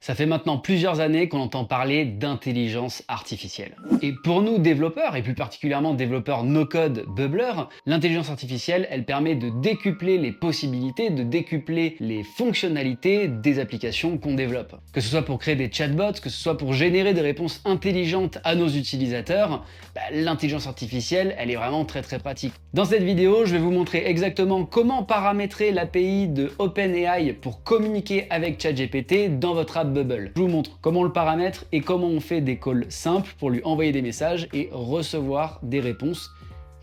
Ça fait maintenant plusieurs années qu'on entend parler d'intelligence artificielle. Et pour nous développeurs, et plus particulièrement développeurs no-code bubblers, l'intelligence artificielle, elle permet de décupler les possibilités, de décupler les fonctionnalités des applications qu'on développe. Que ce soit pour créer des chatbots, que ce soit pour générer des réponses intelligentes à nos utilisateurs, l'intelligence artificielle, elle est vraiment très pratique. Dans cette vidéo, je vais vous montrer exactement comment paramétrer l'API de OpenAI pour communiquer avec ChatGPT dans votre app Bubble. Je vous montre comment on le paramètre et comment on fait des calls simples pour lui envoyer des messages et recevoir des réponses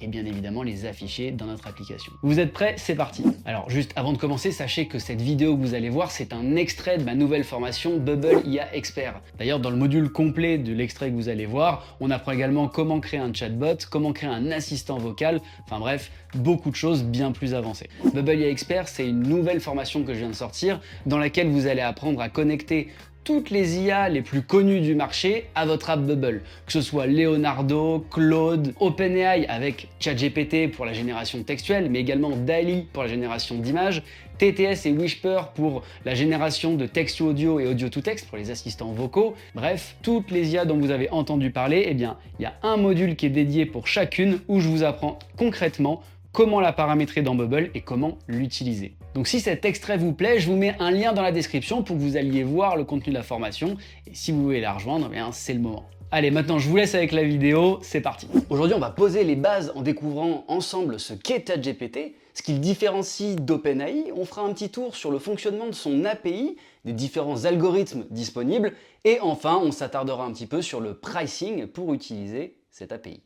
et bien évidemment les afficher dans notre application. Vous êtes prêts? C'est parti. Alors juste avant de commencer, sachez que cette vidéo que vous allez voir, c'est un extrait de ma nouvelle formation Bubble IA Expert. D'ailleurs, dans le module complet de l'extrait que vous allez voir, on apprend également comment créer un chatbot, comment créer un assistant vocal, enfin bref, beaucoup de choses bien plus avancées. Bubble IA Expert, c'est une nouvelle formation que je viens de sortir dans laquelle vous allez apprendre à connecter toutes les IA les plus connues du marché à votre app Bubble, que ce soit Leonardo, Claude, OpenAI avec ChatGPT pour la génération textuelle, mais également DALL-E pour la génération d'images, TTS et Whisper pour la génération de texte to audio et audio to text pour les assistants vocaux. Bref, toutes les IA dont vous avez entendu parler, eh bien, il y a un module qui est dédié pour chacune où je vous apprends concrètement comment la paramétrer dans Bubble et comment l'utiliser. Donc si cet extrait vous plaît, je vous mets un lien dans la description pour que vous alliez voir le contenu de la formation. Et si vous voulez la rejoindre, eh bien c'est le moment. Allez, maintenant je vous laisse avec la vidéo, c'est parti. Aujourd'hui, on va poser les bases en découvrant ensemble ce qu'est ChatGPT, ce qu'il différencie d'OpenAI. On fera un petit tour sur le fonctionnement de son API, des différents algorithmes disponibles. Et enfin, on s'attardera un petit peu sur le pricing pour utiliser cette API.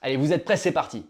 Allez, vous êtes prêts? C'est parti.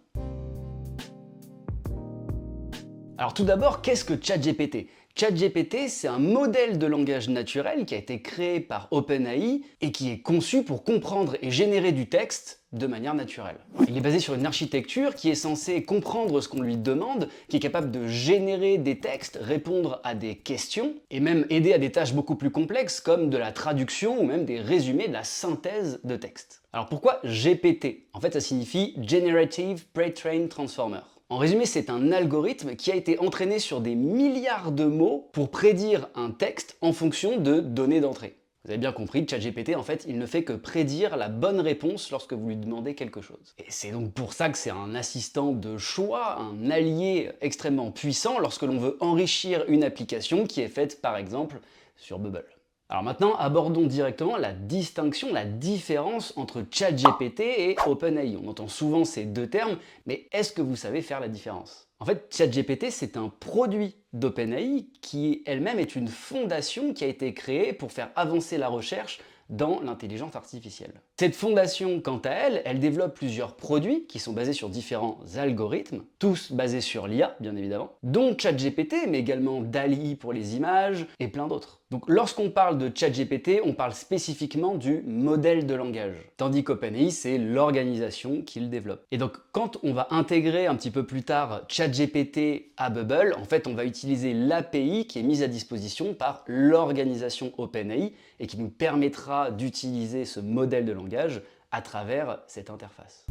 Alors tout d'abord, qu'est-ce que ChatGPT? ChatGPT, c'est un modèle de langage naturel qui a été créé par OpenAI et qui est conçu pour comprendre et générer du texte de manière naturelle. Il est basé sur une architecture qui est censée comprendre ce qu'on lui demande, qui est capable de générer des textes, répondre à des questions et même aider à des tâches beaucoup plus complexes comme de la traduction ou même des résumés, de la synthèse de texte. Alors pourquoi GPT? En fait, ça signifie Generative Pre-trained Transformer. En résumé, c'est un algorithme qui a été entraîné sur des milliards de mots pour prédire un texte en fonction de données d'entrée. Vous avez bien compris, ChatGPT, en fait, il ne fait que prédire la bonne réponse lorsque vous lui demandez quelque chose. Et c'est donc pour ça que c'est un assistant de choix, un allié extrêmement puissant lorsque l'on veut enrichir une application qui est faite, par exemple, sur Bubble. Alors maintenant, abordons directement la distinction, la différence entre ChatGPT et OpenAI. On entend souvent ces deux termes, mais est-ce que vous savez faire la différence? En fait, ChatGPT, c'est un produit d'OpenAI qui elle-même est une fondation qui a été créée pour faire avancer la recherche dans l'intelligence artificielle. Cette fondation, quant à elle, elle développe plusieurs produits qui sont basés sur différents algorithmes, tous basés sur l'IA, bien évidemment, dont ChatGPT, mais également DALL-E pour les images et plein d'autres. Donc lorsqu'on parle de ChatGPT, on parle spécifiquement du modèle de langage, tandis qu'OpenAI, c'est l'organisation qui le développe. Et donc quand on va intégrer un petit peu plus tard ChatGPT à Bubble, en fait on va utiliser l'API qui est mise à disposition par l'organisation OpenAI et qui nous permettra d'utiliser ce modèle de langage à travers cette interface.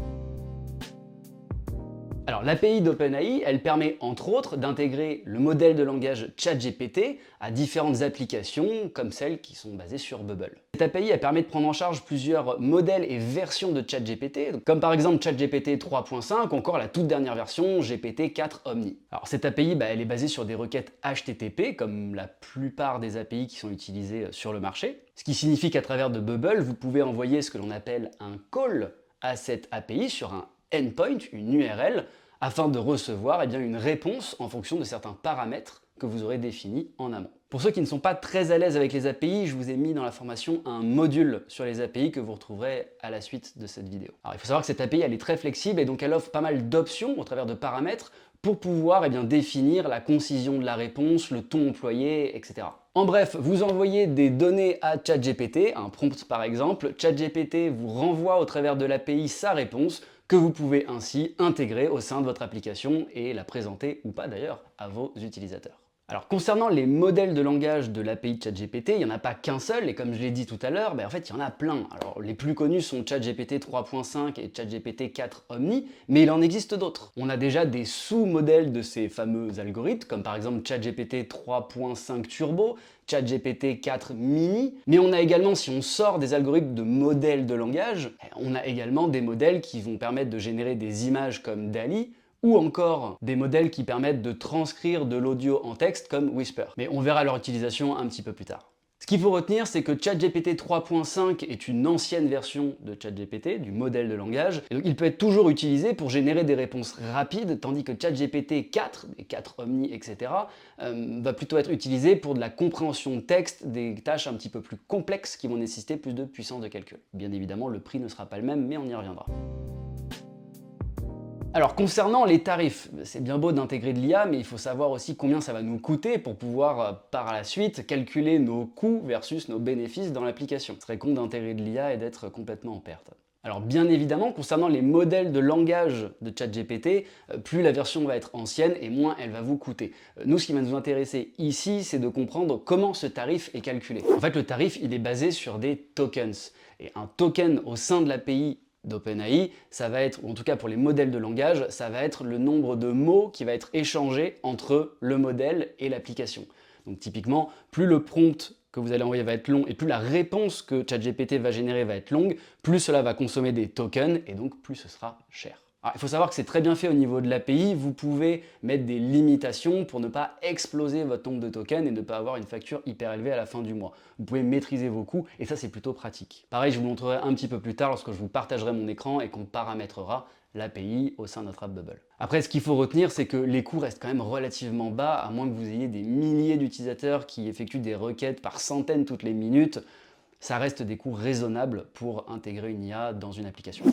Alors l'API d'OpenAI, elle permet entre autres d'intégrer le modèle de langage ChatGPT à différentes applications comme celles qui sont basées sur Bubble. Cette API elle permet de prendre en charge plusieurs modèles et versions de ChatGPT, comme par exemple ChatGPT 3.5 ou encore la toute dernière version GPT-4 Omni. Alors cette API, elle est basée sur des requêtes HTTP comme la plupart des API qui sont utilisées sur le marché, ce qui signifie qu'à travers de Bubble, vous pouvez envoyer ce que l'on appelle un call à cette API sur un endpoint, une URL, afin de recevoir une réponse en fonction de certains paramètres que vous aurez définis en amont. Pour ceux qui ne sont pas très à l'aise avec les API, je vous ai mis dans la formation un module sur les API que vous retrouverez à la suite de cette vidéo. Alors il faut savoir que cette API elle est très flexible et donc elle offre pas mal d'options au travers de paramètres pour pouvoir définir la concision de la réponse, le ton employé, etc. En bref, vous envoyez des données à ChatGPT, un prompt par exemple, ChatGPT vous renvoie au travers de l'API sa réponse, que vous pouvez ainsi intégrer au sein de votre application et la présenter ou pas d'ailleurs à vos utilisateurs. Alors concernant les modèles de langage de l'API de ChatGPT, il n'y en a pas qu'un seul, et comme je l'ai dit tout à l'heure, en fait il y en a plein. Alors les plus connus sont ChatGPT 3.5 et ChatGPT 4 Omni, mais il en existe d'autres. On a déjà des sous-modèles de ces fameux algorithmes, comme par exemple ChatGPT 3.5 Turbo, ChatGPT 4 Mini, mais on a également, si on sort des algorithmes de modèles de langage, on a également des modèles qui vont permettre de générer des images comme DALL-E, ou encore des modèles qui permettent de transcrire de l'audio en texte comme Whisper. Mais on verra leur utilisation un petit peu plus tard. Ce qu'il faut retenir, c'est que ChatGPT 3.5 est une ancienne version de ChatGPT, du modèle de langage, et donc il peut être toujours utilisé pour générer des réponses rapides, tandis que ChatGPT 4, et 4 Omni, etc., va plutôt être utilisé pour de la compréhension de texte, des tâches un petit peu plus complexes qui vont nécessiter plus de puissance de calcul. Bien évidemment, le prix ne sera pas le même, mais on y reviendra. Alors concernant les tarifs, c'est bien beau d'intégrer de l'IA, mais il faut savoir aussi combien ça va nous coûter pour pouvoir par la suite calculer nos coûts versus nos bénéfices dans l'application. Ce serait con d'intégrer de l'IA et d'être complètement en perte. Alors bien évidemment, concernant les modèles de langage de ChatGPT, plus la version va être ancienne et moins elle va vous coûter. Nous, ce qui va nous intéresser ici, c'est de comprendre comment ce tarif est calculé. En fait, le tarif, il est basé sur des tokens. Et un token au sein de l'API d'OpenAI, ça va être, ou en tout cas pour les modèles de langage, ça va être le nombre de mots qui va être échangé entre le modèle et l'application. Donc typiquement, plus le prompt que vous allez envoyer va être long et plus la réponse que ChatGPT va générer va être longue, plus cela va consommer des tokens et donc plus ce sera cher. Alors, il faut savoir que c'est très bien fait au niveau de l'API, vous pouvez mettre des limitations pour ne pas exploser votre nombre de tokens et ne pas avoir une facture hyper élevée à la fin du mois. Vous pouvez maîtriser vos coûts et ça c'est plutôt pratique. Pareil, je vous montrerai un petit peu plus tard lorsque je vous partagerai mon écran et qu'on paramétrera l'API au sein de notre app Bubble. Après, ce qu'il faut retenir, c'est que les coûts restent quand même relativement bas, à moins que vous ayez des milliers d'utilisateurs qui effectuent des requêtes par centaines toutes les minutes. Ça reste des coûts raisonnables pour intégrer une IA dans une application.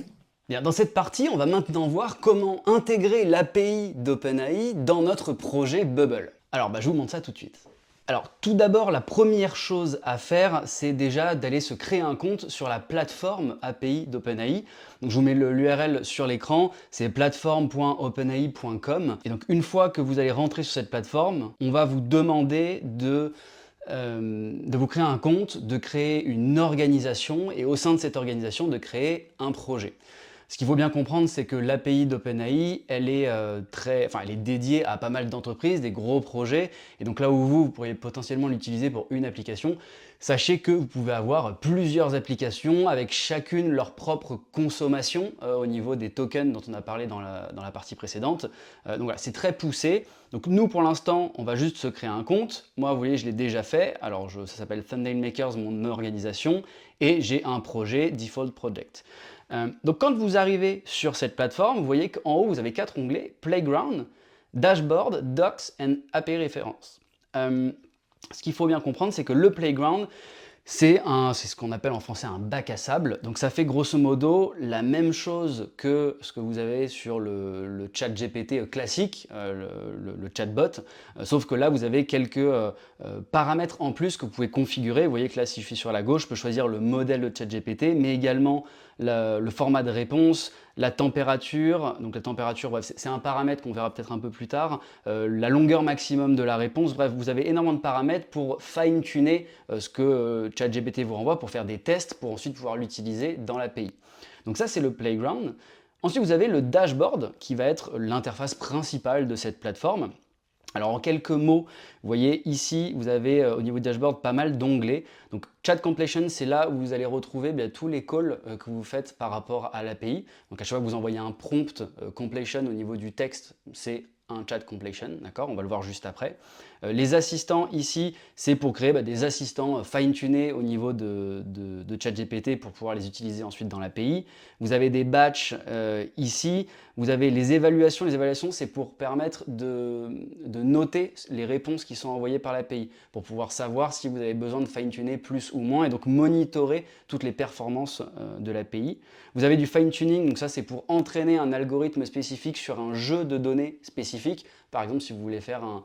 Bien, dans cette partie, on va maintenant voir comment intégrer l'API d'OpenAI dans notre projet Bubble. Alors, je vous montre ça tout de suite. Alors, tout d'abord, la première chose à faire, c'est déjà d'aller se créer un compte sur la plateforme API d'OpenAI. Donc, je vous mets l'URL sur l'écran, c'est platform.openai.com. Et donc, une fois que vous allez rentrer sur cette plateforme, on va vous demander de vous créer un compte, de créer une organisation et au sein de cette organisation de créer un projet. Ce qu'il faut bien comprendre, c'est que l'API d'OpenAI, elle est dédiée à pas mal d'entreprises, des gros projets, et donc là où vous pourriez potentiellement l'utiliser pour une application, sachez que vous pouvez avoir plusieurs applications avec chacune leur propre consommation au niveau des tokens dont on a parlé dans la partie précédente. Donc voilà, c'est très poussé. Donc nous, pour l'instant, on va juste se créer un compte. Moi, vous voyez, je l'ai déjà fait. Alors, ça s'appelle Thumbnail Makers, mon organisation, et j'ai un projet, Default Project. Donc quand vous arrivez sur cette plateforme, vous voyez qu'en haut, vous avez 4 onglets, Playground, Dashboard, Docs and API Reference. Ce qu'il faut bien comprendre, c'est que le Playground, c'est ce qu'on appelle en français un bac à sable. Donc ça fait grosso modo la même chose que ce que vous avez sur le chat GPT classique, le chatbot, sauf que là vous avez quelques paramètres en plus que vous pouvez configurer. Vous voyez que là si je suis sur la gauche, je peux choisir le modèle de chat GPT, mais également le format de réponse, la température. Donc la température, bref, c'est un paramètre qu'on verra peut-être un peu plus tard, la longueur maximum de la réponse. Bref, vous avez énormément de paramètres pour fine-tuner ce que ChatGPT vous renvoie pour faire des tests pour ensuite pouvoir l'utiliser dans l'API. Donc ça, c'est le playground. Ensuite, vous avez le dashboard qui va être l'interface principale de cette plateforme. Alors en quelques mots, vous voyez ici, vous avez au niveau du dashboard pas mal d'onglets. Donc Chat Completion, c'est là où vous allez retrouver tous les calls que vous faites par rapport à l'API. Donc à chaque fois que vous envoyez un prompt completion au niveau du texte, c'est un chat completion, d'accord? On va le voir juste après. Les assistants ici, c'est pour créer des assistants fine-tunés au niveau de ChatGPT pour pouvoir les utiliser ensuite dans l'API. Vous avez des batchs ici. Vous avez les évaluations. Les évaluations, c'est pour permettre de noter les réponses qui sont envoyées par l'API, pour pouvoir savoir si vous avez besoin de fine-tuner plus ou moins et donc monitorer toutes les performances de l'API. Vous avez du fine-tuning, donc ça c'est pour entraîner un algorithme spécifique sur un jeu de données spécifique. Par exemple, si vous voulez faire un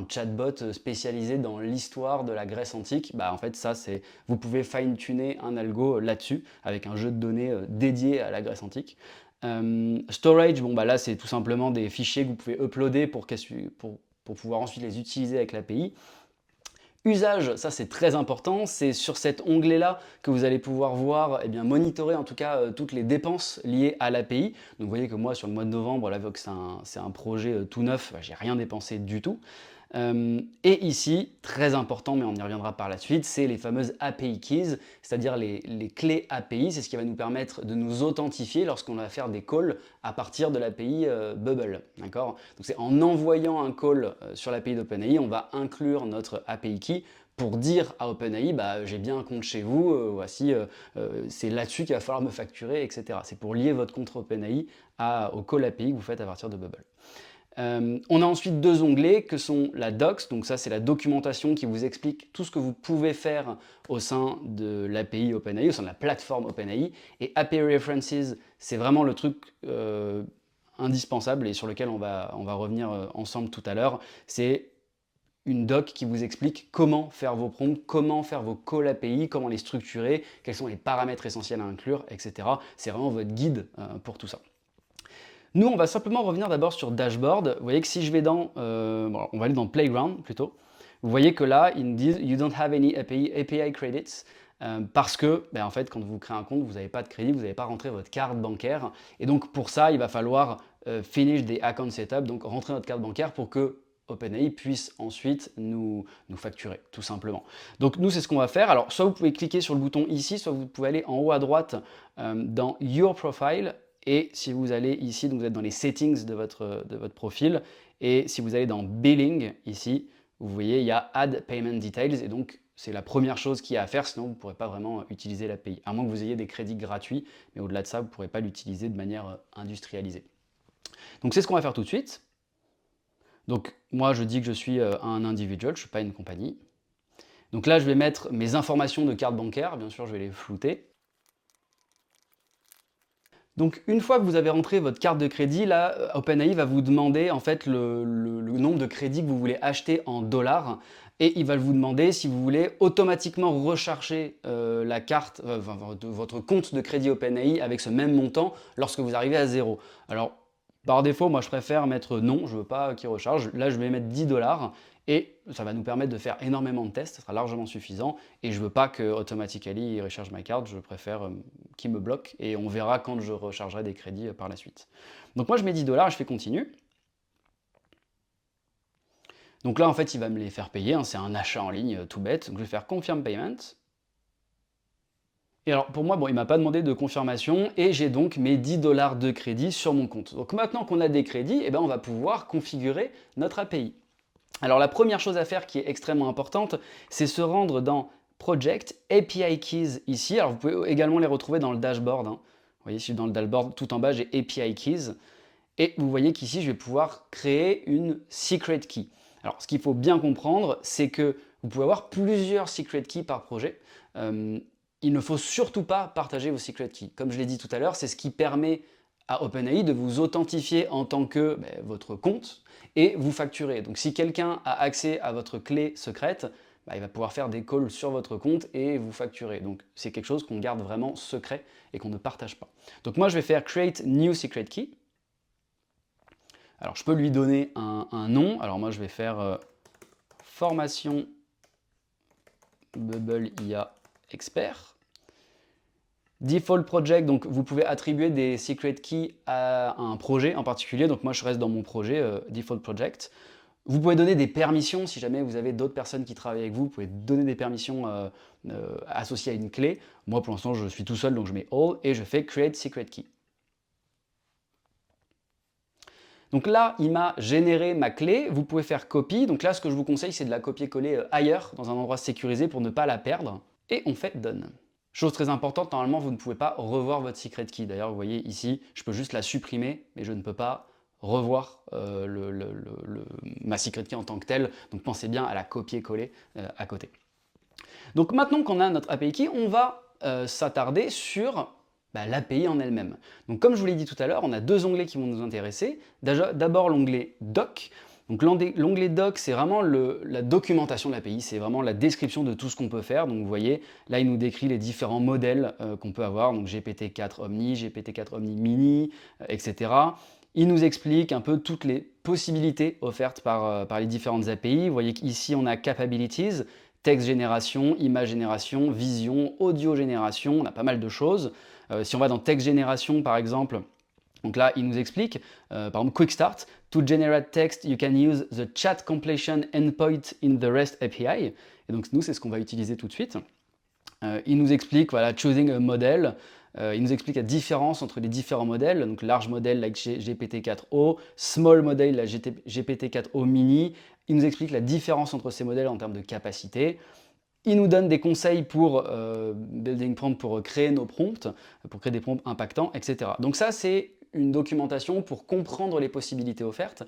chatbot spécialisé dans l'histoire de la Grèce antique, en fait ça c'est, vous pouvez fine-tuner un algo là-dessus avec un jeu de données dédié à la Grèce antique. Storage, là c'est tout simplement des fichiers que vous pouvez uploader pour pour pouvoir ensuite les utiliser avec l'API. Usage, ça c'est très important, c'est sur cet onglet-là que vous allez pouvoir voir, monitorer en tout cas toutes les dépenses liées à l'API. Donc vous voyez que moi sur le mois de novembre, là vu que c'est un projet tout neuf, j'ai rien dépensé du tout. Et ici, très important, mais on y reviendra par la suite, c'est les fameuses API Keys, c'est-à-dire les clés API, c'est ce qui va nous permettre de nous authentifier lorsqu'on va faire des calls à partir de l'API Bubble, d'accord? Donc c'est en envoyant un call sur l'API d'OpenAI, on va inclure notre API Key pour dire à OpenAI, j'ai bien un compte chez vous, voici, c'est là-dessus qu'il va falloir me facturer, etc. C'est pour lier votre compte OpenAI au call API que vous faites à partir de Bubble. On a ensuite deux onglets que sont la Docs, donc ça c'est la documentation qui vous explique tout ce que vous pouvez faire au sein de l'API OpenAI, au sein de la plateforme OpenAI, et API References, c'est vraiment le truc indispensable et sur lequel on va revenir ensemble tout à l'heure. C'est une doc qui vous explique comment faire vos prompts, comment faire vos calls API, comment les structurer, quels sont les paramètres essentiels à inclure, etc. C'est vraiment votre guide pour tout ça. Nous, on va simplement revenir d'abord sur Dashboard. Vous voyez que si je vais dans... on va aller dans Playground plutôt. Vous voyez que là, ils nous disent « You don't have any API credits ». Parce que, en fait, quand vous créez un compte, vous n'avez pas de crédit, vous n'avez pas rentré votre carte bancaire. Et donc, pour ça, il va falloir finish des account setup, donc rentrer notre carte bancaire pour que OpenAI puisse ensuite nous facturer, tout simplement. Donc, nous, c'est ce qu'on va faire. Alors, soit vous pouvez cliquer sur le bouton ici, soit vous pouvez aller en haut à droite dans Your Profile. Et si vous allez ici, donc vous êtes dans les settings de votre profil, et si vous allez dans Billing, ici, vous voyez, il y a Add Payment Details, et donc c'est la première chose qu'il y a à faire, sinon vous ne pourrez pas vraiment utiliser l'API, à moins que vous ayez des crédits gratuits, mais au-delà de ça, vous ne pourrez pas l'utiliser de manière industrialisée. Donc c'est ce qu'on va faire tout de suite. Donc moi, je dis que je suis un individual, je ne suis pas une compagnie. Donc là, je vais mettre mes informations de carte bancaire, bien sûr, je vais les flouter. Donc une fois que vous avez rentré votre carte de crédit, là, OpenAI va vous demander en fait le nombre de crédits que vous voulez acheter en dollars et il va vous demander si vous voulez automatiquement recharger la carte, votre compte de crédit OpenAI avec ce même montant lorsque vous arrivez à 0. Alors par défaut, moi je préfère mettre non, je ne veux pas qu'il recharge. Là je vais mettre 10 $ et ça va nous permettre de faire énormément de tests, ça sera largement suffisant et je ne veux pas que Automatically il recharge ma carte, je préfère qu'il me bloque et on verra quand je rechargerai des crédits par la suite. Donc moi je mets 10 $ et je fais continue. Donc là en fait il va me les faire payer, c'est un achat en ligne tout bête, donc je vais faire Confirm Payment. Et alors pour moi, il ne m'a pas demandé de confirmation et j'ai donc mes 10 $ de crédit sur mon compte. Donc maintenant qu'on a des crédits, on va pouvoir configurer notre API. Alors la première chose à faire qui est extrêmement importante, c'est se rendre dans Project, API Keys ici. Alors vous pouvez également les retrouver dans le dashboard. Vous voyez, je suis dans le dashboard, tout en bas, j'ai API Keys. Et vous voyez qu'ici, je vais pouvoir créer une secret key. Alors ce qu'il faut bien comprendre, c'est que vous pouvez avoir plusieurs secret keys par projet. Il ne faut surtout pas partager vos secret keys. Comme je l'ai dit tout à l'heure, c'est ce qui permet à OpenAI de vous authentifier en tant que votre compte et vous facturer. Donc si quelqu'un a accès à votre clé secrète, il va pouvoir faire des calls sur votre compte et vous facturer. Donc c'est quelque chose qu'on garde vraiment secret et qu'on ne partage pas. Donc moi je vais faire Create New Secret Key. Alors je peux lui donner un nom. Alors moi je vais faire formation Bubble IA Expert. Default Project, donc vous pouvez attribuer des secret keys à un projet en particulier. Donc moi je reste dans mon projet Default Project. Vous pouvez donner des permissions si jamais vous avez d'autres personnes qui travaillent avec vous. Vous pouvez donner des permissions associées à une clé. Moi pour l'instant je suis tout seul donc je mets All et je fais Create Secret Key. Donc là, il m'a généré ma clé, vous pouvez faire copy. Donc là, ce que je vous conseille, c'est de la copier-coller ailleurs, dans un endroit sécurisé pour ne pas la perdre. Et on fait Done. Chose très importante, normalement, vous ne pouvez pas revoir votre secret key. D'ailleurs, vous voyez ici, je peux juste la supprimer, mais je ne peux pas revoir ma secret key en tant que telle. Donc pensez bien à la copier-coller à côté. Donc maintenant qu'on a notre API key, on va s'attarder sur l'API en elle-même. Donc comme je vous l'ai dit tout à l'heure, on a deux onglets qui vont nous intéresser. D'abord l'onglet Doc. Donc l'onglet Doc, c'est vraiment la documentation de l'API, c'est vraiment la description de tout ce qu'on peut faire. Donc vous voyez, là il nous décrit les différents modèles qu'on peut avoir, donc GPT-4 Omni, GPT-4 Omni Mini, etc. Il nous explique un peu toutes les possibilités offertes par les différentes API. Vous voyez qu'ici, on a Capabilities, texte génération, image génération, vision, audio génération, on a pas mal de choses. Si on va dans texte génération, par exemple, donc là, il nous explique, par exemple, Quick Start, to generate text, you can use the chat completion endpoint in the REST API. Et donc, nous, c'est ce qu'on va utiliser tout de suite. Il nous explique, voilà, choosing a model. Il nous explique la différence entre les différents modèles, donc large modèle like GPT-4o, small model la GPT-4o mini. Il nous explique la différence entre ces modèles en termes de capacité. Il nous donne des conseils pour building prompt, pour créer nos prompts, pour créer des prompts impactants, etc. Donc ça, c'est une documentation pour comprendre les possibilités offertes.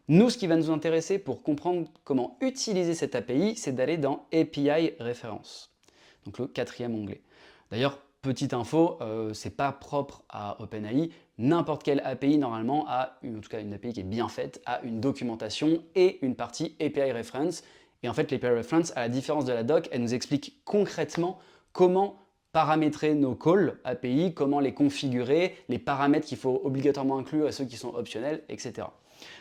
Nous, ce qui va nous intéresser pour comprendre comment utiliser cette API, c'est d'aller dans API Reference, donc le 4e onglet. D'ailleurs, petite info, c'est pas propre à OpenAI. N'importe quelle API, normalement, en tout cas une API qui est bien faite, a une documentation et une partie API Reference. Et en fait, l'API Reference, à la différence de la doc, elle nous explique concrètement comment paramétrer nos calls API, comment les configurer, les paramètres qu'il faut obligatoirement inclure et ceux qui sont optionnels, etc.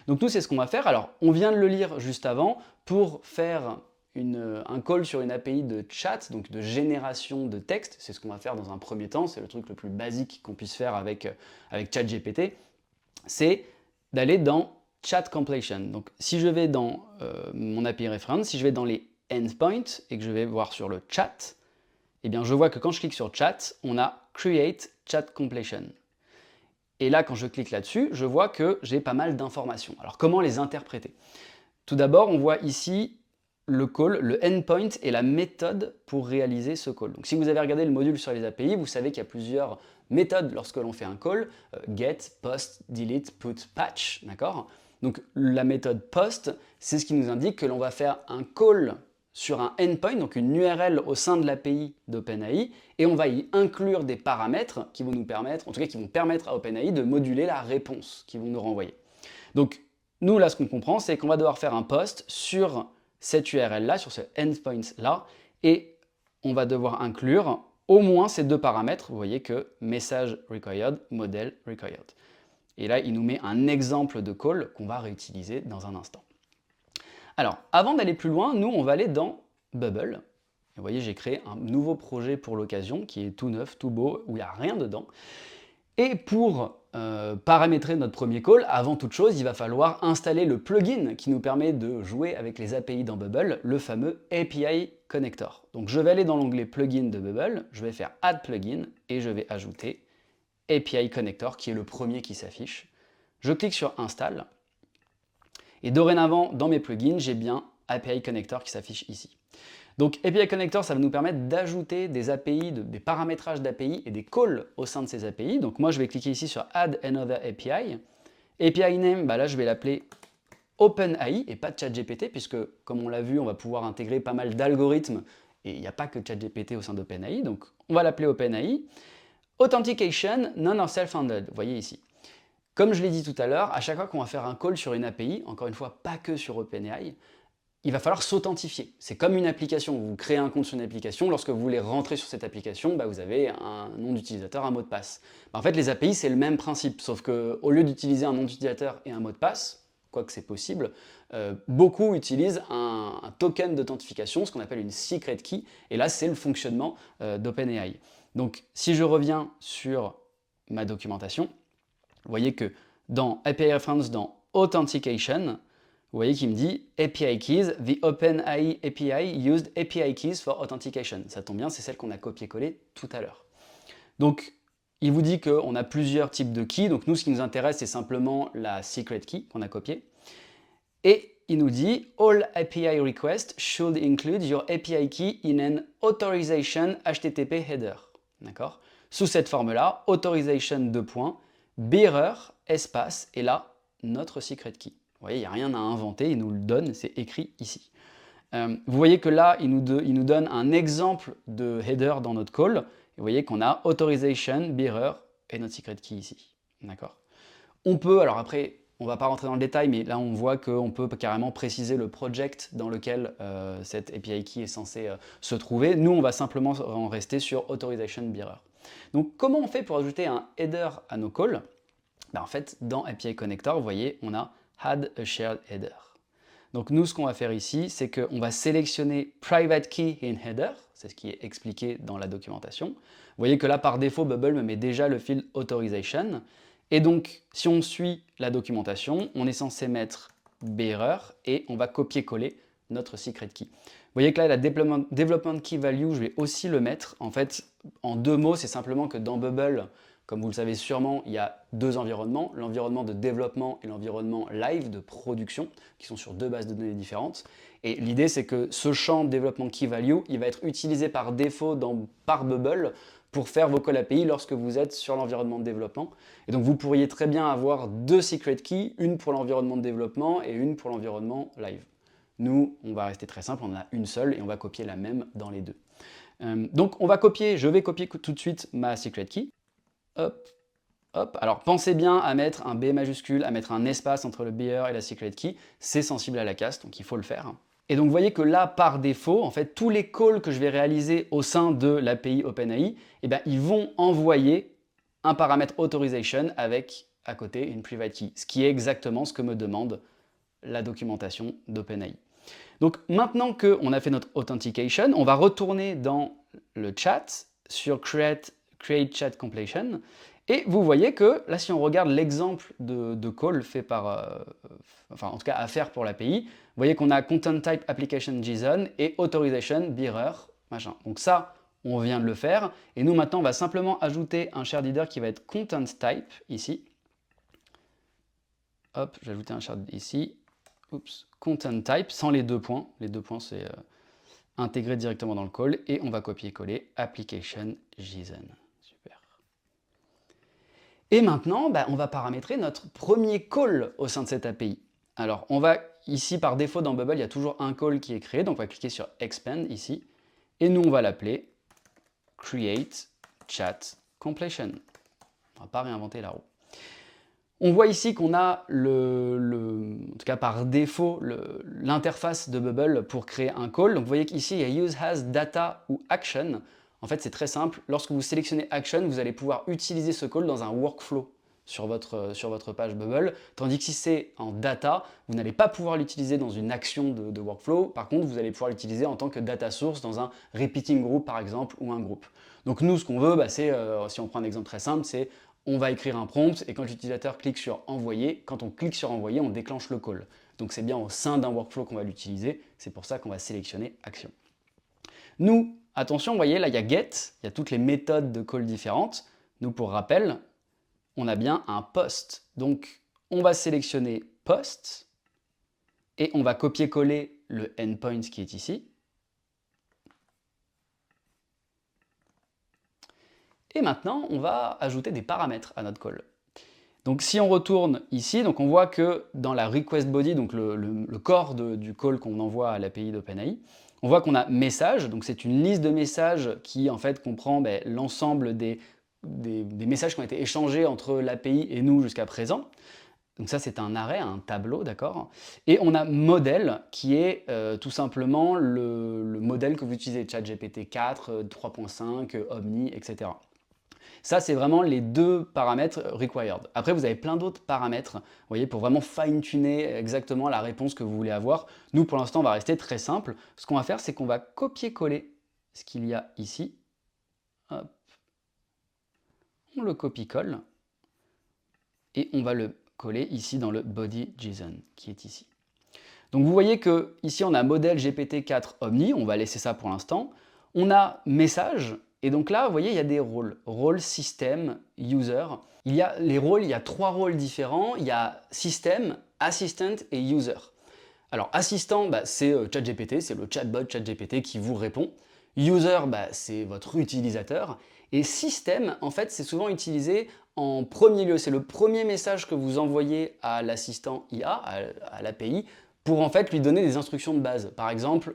Donc nous, c'est ce qu'on va faire. Alors, on vient de le lire juste avant pour faire un call sur une API de chat, donc de génération de texte. C'est ce qu'on va faire dans un premier temps. C'est le truc le plus basique qu'on puisse faire avec ChatGPT. C'est d'aller dans Chat Completion. Donc si je vais dans mon API Reference, si je vais dans les endpoints et que je vais voir sur le chat, eh bien je vois que quand je clique sur chat, on a Create Chat Completion. Et là, quand je clique là-dessus, je vois que j'ai pas mal d'informations. Alors comment les interpréter? Tout d'abord, on voit ici le call, le endpoint et la méthode pour réaliser ce call. Donc si vous avez regardé le module sur les API, vous savez qu'il y a plusieurs méthodes lorsque l'on fait un call, get, post, delete, put, patch, d'accord? Donc la méthode post, c'est ce qui nous indique que l'on va faire un call sur un endpoint, donc une URL au sein de l'API d'OpenAI, et on va y inclure des paramètres qui vont nous permettre, en tout cas qui vont permettre à OpenAI de moduler la réponse qu'ils vont nous renvoyer. Donc nous, là, ce qu'on comprend, c'est qu'on va devoir faire un post sur cette URL-là, sur ce endpoint-là, et on va devoir inclure au moins ces deux paramètres. Vous voyez que message required, model required. Et là, il nous met un exemple de call qu'on va réutiliser dans un instant. Alors, avant d'aller plus loin, nous, on va aller dans Bubble. Et vous voyez, j'ai créé un nouveau projet pour l'occasion qui est tout neuf, tout beau, où il n'y a rien dedans. Et pour paramétrer notre premier call, avant toute chose, il va falloir installer le plugin qui nous permet de jouer avec les API dans Bubble, le fameux API Connector. Donc je vais aller dans l'onglet Plugin de Bubble, je vais faire Add Plugin et je vais ajouter API Connector qui est le premier qui s'affiche. Je clique sur Install et dorénavant, dans mes plugins, j'ai bien API Connector qui s'affiche ici. Donc API Connector, ça va nous permettre d'ajouter des API, des paramétrages d'API et des calls au sein de ces API. Donc moi, je vais cliquer ici sur Add Another API. API Name, bah là, je vais l'appeler OpenAI et pas ChatGPT, puisque comme on l'a vu, on va pouvoir intégrer pas mal d'algorithmes et il n'y a pas que ChatGPT au sein d'OpenAI. Donc on va l'appeler OpenAI. Authentication, non or self-handled, vous voyez ici. Comme je l'ai dit tout à l'heure, à chaque fois qu'on va faire un call sur une API, encore une fois, pas que sur OpenAI, il va falloir s'authentifier. C'est comme une application. Vous créez un compte sur une application. Lorsque vous voulez rentrer sur cette application, bah, vous avez un nom d'utilisateur, un mot de passe. Bah, en fait, les API, c'est le même principe. Sauf qu'au lieu d'utiliser un nom d'utilisateur et un mot de passe, quoique c'est possible, beaucoup utilisent un token d'authentification, ce qu'on appelle une secret key. Et là, c'est le fonctionnement d'OpenAI. Donc, si je reviens sur ma documentation, vous voyez que dans API Reference, dans Authentication, vous voyez qu'il me dit API Keys, the OpenAI API used API Keys for Authentication. Ça tombe bien, c'est celle qu'on a copié-collé tout à l'heure. Donc, il vous dit qu'on a plusieurs types de keys. Donc, nous, ce qui nous intéresse, c'est simplement la secret key qu'on a copiée. Et il nous dit All API requests should include your API key in an authorization HTTP header. D'accord? Sous cette forme-là, authorization bearer, espace, et là, notre secret key. Vous voyez, il n'y a rien à inventer, il nous le donne, c'est écrit ici. Vous voyez que là, il nous donne un exemple de header dans notre call. Et vous voyez qu'on a authorization, bearer et notre secret key ici. D'accord? On peut, alors après, on ne va pas rentrer dans le détail, mais là, on voit qu'on peut carrément préciser le project dans lequel cette API key est censée se trouver. Nous, on va simplement en rester sur authorization, bearer. Donc, comment on fait pour ajouter un header à nos calls? En fait, dans API Connector, vous voyez, on a Add a Shared Header. Donc nous, ce qu'on va faire ici, c'est qu'on va sélectionner Private Key in Header, c'est ce qui est expliqué dans la documentation. Vous voyez que là, par défaut, Bubble me met déjà le field Authorization. Et donc, si on suit la documentation, on est censé mettre bearer et on va copier-coller notre secret key. Vous voyez que là, la development key value, je vais aussi le mettre. En fait, en deux mots, c'est simplement que dans Bubble, comme vous le savez sûrement, il y a deux environnements, l'environnement de développement et l'environnement live de production, qui sont sur deux bases de données différentes. Et l'idée, c'est que ce champ development key value, il va être utilisé par défaut par Bubble pour faire vos calls API lorsque vous êtes sur l'environnement de développement. Et donc, vous pourriez très bien avoir deux secret keys, une pour l'environnement de développement et une pour l'environnement live. Nous, on va rester très simple, on en a une seule et on va copier la même dans les deux. Donc, je vais copier tout de suite ma secret key. Hop, hop. Alors pensez bien à mettre un B majuscule, à mettre un espace entre le bearer et la secret key. C'est sensible à la casse, donc il faut le faire. Et donc vous voyez que là, par défaut, en fait, tous les calls que je vais réaliser au sein de l'API OpenAI, eh bien, ils vont envoyer un paramètre authorization avec à côté une private key, ce qui est exactement ce que me demande la documentation d'OpenAI. Donc maintenant qu'on a fait notre authentication, on va retourner dans le chat sur Create Chat Completion. Et vous voyez que là, si on regarde l'exemple de call fait par, enfin en tout cas à faire pour l'API, vous voyez qu'on a Content Type Application JSON et Authorization Bearer, machin. Donc ça, on vient de le faire. Et nous maintenant, on va simplement ajouter un shared header qui va être Content Type ici. Hop, j'ai ajouté un shared ici. Oups, Content Type sans les deux points. Les deux points, c'est intégré directement dans le call. Et on va copier-coller Application JSON. Et maintenant, on va paramétrer notre premier call au sein de cette API. Alors, on va ici, par défaut, dans Bubble, il y a toujours un call qui est créé. Donc, on va cliquer sur Expand ici. Et nous, on va l'appeler Create Chat Completion. On ne va pas réinventer la roue. On voit ici qu'on a, en tout cas par défaut, l'interface de Bubble pour créer un call. Donc, vous voyez qu'ici, il y a Use As Data ou Action. En fait, c'est très simple. Lorsque vous sélectionnez Action, vous allez pouvoir utiliser ce call dans un workflow sur votre page Bubble. Tandis que si c'est en data, vous n'allez pas pouvoir l'utiliser dans une action de workflow. Par contre, vous allez pouvoir l'utiliser en tant que data source dans un repeating group, par exemple, ou un groupe. Donc nous, ce qu'on veut, c'est, si on prend un exemple très simple, c'est on va écrire un prompt et quand l'utilisateur clique sur Envoyer, quand on clique sur Envoyer, on déclenche le call. Donc c'est bien au sein d'un workflow qu'on va l'utiliser. C'est pour ça qu'on va sélectionner Action. Nous, attention, vous voyez, là, il y a get, il y a toutes les méthodes de call différentes. Nous, pour rappel, on a bien un post. Donc, on va sélectionner post et on va copier-coller le endpoint qui est ici. Et maintenant, on va ajouter des paramètres à notre call. Donc, si on retourne ici, donc on voit que dans la request body, donc le corps du call qu'on envoie à l'API d'OpenAI, on voit qu'on a message, donc c'est une liste de messages qui en fait comprend l'ensemble des messages qui ont été échangés entre l'API et nous jusqu'à présent. Donc ça c'est un array, un tableau, d'accord. Et on a modèle qui est tout simplement le modèle que vous utilisez, ChatGPT 4, 3.5, Omni, etc. Ça, c'est vraiment les deux paramètres required. Après, vous avez plein d'autres paramètres, vous voyez, pour vraiment fine-tuner exactement la réponse que vous voulez avoir. Nous, pour l'instant, on va rester très simple. Ce qu'on va faire, c'est qu'on va copier-coller ce qu'il y a ici. Hop. On le copie-colle. Et on va le coller ici dans le body JSON, qui est ici. Donc, vous voyez que ici, on a modèle GPT-4 Omni. On va laisser ça pour l'instant. On a message. Et donc là, vous voyez, il y a des rôles. Rôle, système, user. Il y a les rôles, il y a trois rôles différents. Il y a système, assistant et user. Alors, assistant, c'est ChatGPT, c'est le chatbot ChatGPT qui vous répond. User, c'est votre utilisateur. Et système, en fait, c'est souvent utilisé en premier lieu. C'est le premier message que vous envoyez à l'assistant IA, à l'API, pour en fait lui donner des instructions de base. Par exemple,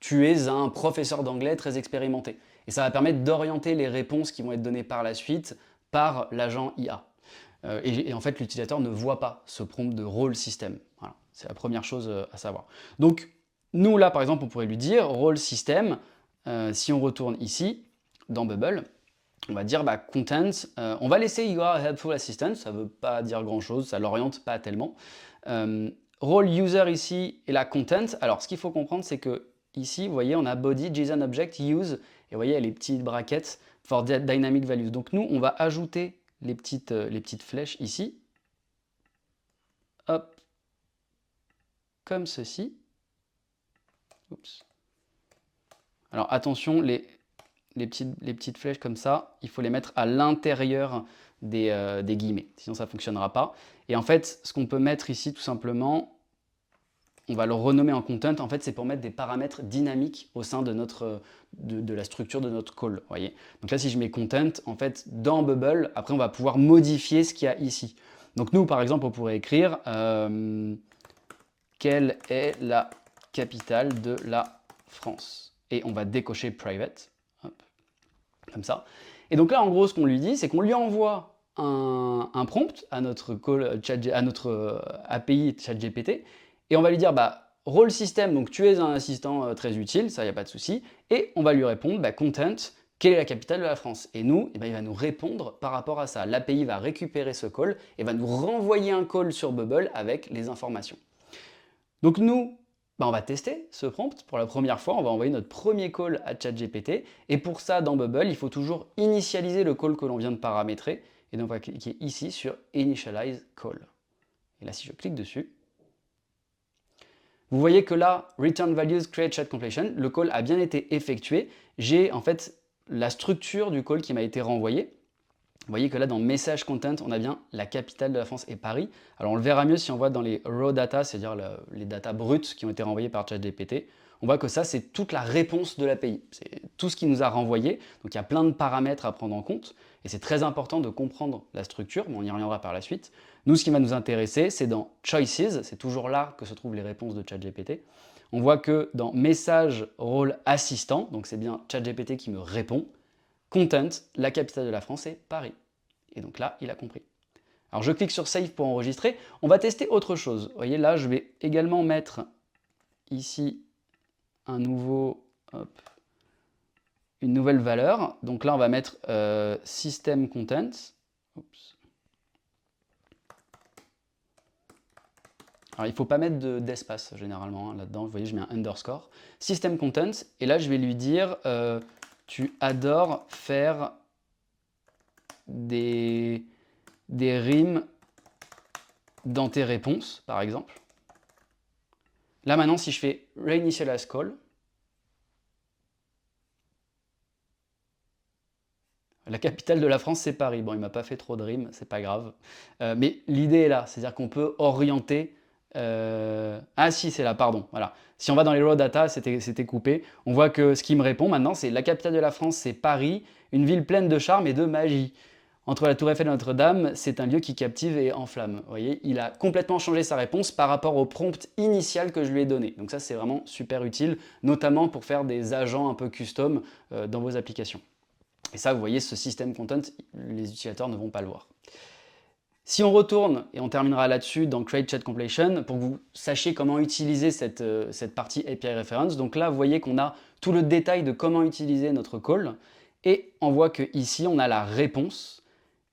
tu es un professeur d'anglais très expérimenté. Et ça va permettre d'orienter les réponses qui vont être données par la suite par l'agent IA. Et en fait, l'utilisateur ne voit pas ce prompt de role system. Voilà, c'est la première chose à savoir. Donc, nous, là, par exemple, on pourrait lui dire role system. Si on retourne ici, dans Bubble, On va dire content, on va laisser you are a helpful assistant, ça veut pas dire grand chose, ça l'oriente pas tellement. Role user ici et la content. Alors ce qu'il faut comprendre, c'est que ici, vous voyez, on a body, JSON object, use, et vous voyez, il y a les petites brackets for dynamic values. Donc nous, on va ajouter les petites flèches ici. Hop, comme ceci. Oups. Alors attention, les petites flèches comme ça, il faut les mettre à l'intérieur des guillemets, sinon ça ne fonctionnera pas. Et en fait, ce qu'on peut mettre ici tout simplement, on va le renommer en content, en fait c'est pour mettre des paramètres dynamiques au sein de, de la structure de notre call. Voyez. Donc là si je mets content, en fait dans Bubble, après on va pouvoir modifier ce qu'il y a ici. Donc nous par exemple on pourrait écrire quelle est la capitale de la France. Et on va décocher private, hop, comme ça. Et donc là, en gros, ce qu'on lui dit, c'est qu'on lui envoie un prompt à notre API ChatGPT, et on va lui dire, role system, donc tu es un assistant très utile, ça, il n'y a pas de souci, et on va lui répondre, content, quelle est la capitale de la France? Et nous, il va nous répondre par rapport à ça. L'API va récupérer ce call et va nous renvoyer un call sur Bubble avec les informations. Donc nous, on va tester ce prompt pour la première fois, on va envoyer notre premier call à ChatGPT, et pour ça, dans Bubble, il faut toujours initialiser le call que l'on vient de paramétrer, et donc on va cliquer ici sur Initialize Call. Et là, si je clique dessus, vous voyez que là, Return Values Create Chat Completion, le call a bien été effectué, j'ai en fait la structure du call qui m'a été renvoyé. Vous voyez que là, dans Message Content, on a bien la capitale de la France et Paris. Alors, on le verra mieux si on voit dans les raw data, c'est-à-dire les data brutes qui ont été renvoyées par ChatGPT. On voit que ça, c'est toute la réponse de l'API. C'est tout ce qui nous a renvoyé. Donc, il y a plein de paramètres à prendre en compte. Et c'est très important de comprendre la structure, mais on y reviendra par la suite. Nous, ce qui va nous intéresser, c'est dans Choices. C'est toujours là que se trouvent les réponses de ChatGPT. On voit que dans Message Role Assistant, donc c'est bien ChatGPT qui me répond, Content, la capitale de la France est Paris. Et donc là, il a compris. Alors je clique sur Save pour enregistrer. On va tester autre chose. Vous voyez, là, je vais également mettre ici un nouveau, une nouvelle valeur. Donc là, on va mettre System Content. Oups. Alors il ne faut pas mettre d'espace généralement là-dedans. Vous voyez, je mets un underscore. System Content. Et là, je vais lui dire... tu adores faire des rimes dans tes réponses, par exemple. Là, maintenant, si je fais Reinitialize Call, la capitale de la France, c'est Paris. Bon, il ne m'a pas fait trop de rimes, c'est pas grave. Mais l'idée est là, c'est-à-dire qu'on peut orienter... Ah si, c'est là, pardon. Voilà. Si on va dans les raw data, c'était coupé. On voit que ce qui me répond maintenant, c'est la capitale de la France, c'est Paris, une ville pleine de charme et de magie. Entre la Tour Eiffel et Notre-Dame, c'est un lieu qui captive et enflamme. Vous voyez, il a complètement changé sa réponse par rapport au prompt initial que je lui ai donné. Donc ça, c'est vraiment super utile, notamment pour faire des agents un peu custom dans vos applications. Et ça, vous voyez, ce système content, les utilisateurs ne vont pas le voir. Si on retourne, et on terminera là-dessus dans Create Chat Completion, pour que vous sachiez comment utiliser cette partie API Reference. Donc là, vous voyez qu'on a tout le détail de comment utiliser notre call. Et on voit qu'ici, on a la réponse.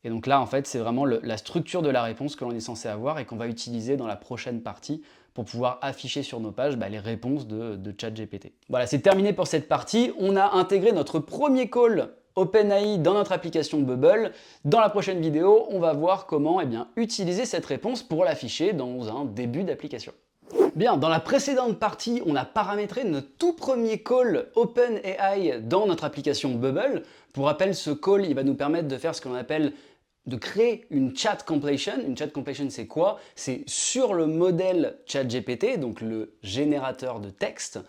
Et donc là, en fait, c'est vraiment la structure de la réponse que l'on est censé avoir et qu'on va utiliser dans la prochaine partie pour pouvoir afficher sur nos pages les réponses de ChatGPT. Voilà, c'est terminé pour cette partie. On a intégré notre premier call OpenAI dans notre application Bubble. Dans la prochaine vidéo, on va voir comment utiliser cette réponse pour l'afficher dans un début d'application. Bien, dans la précédente partie, on a paramétré notre tout premier call OpenAI dans notre application Bubble. Pour rappel, ce call, il va nous permettre de faire ce qu'on appelle de créer une chat completion. Une chat completion, c'est quoi? C'est sur le modèle ChatGPT, donc le générateur de texte.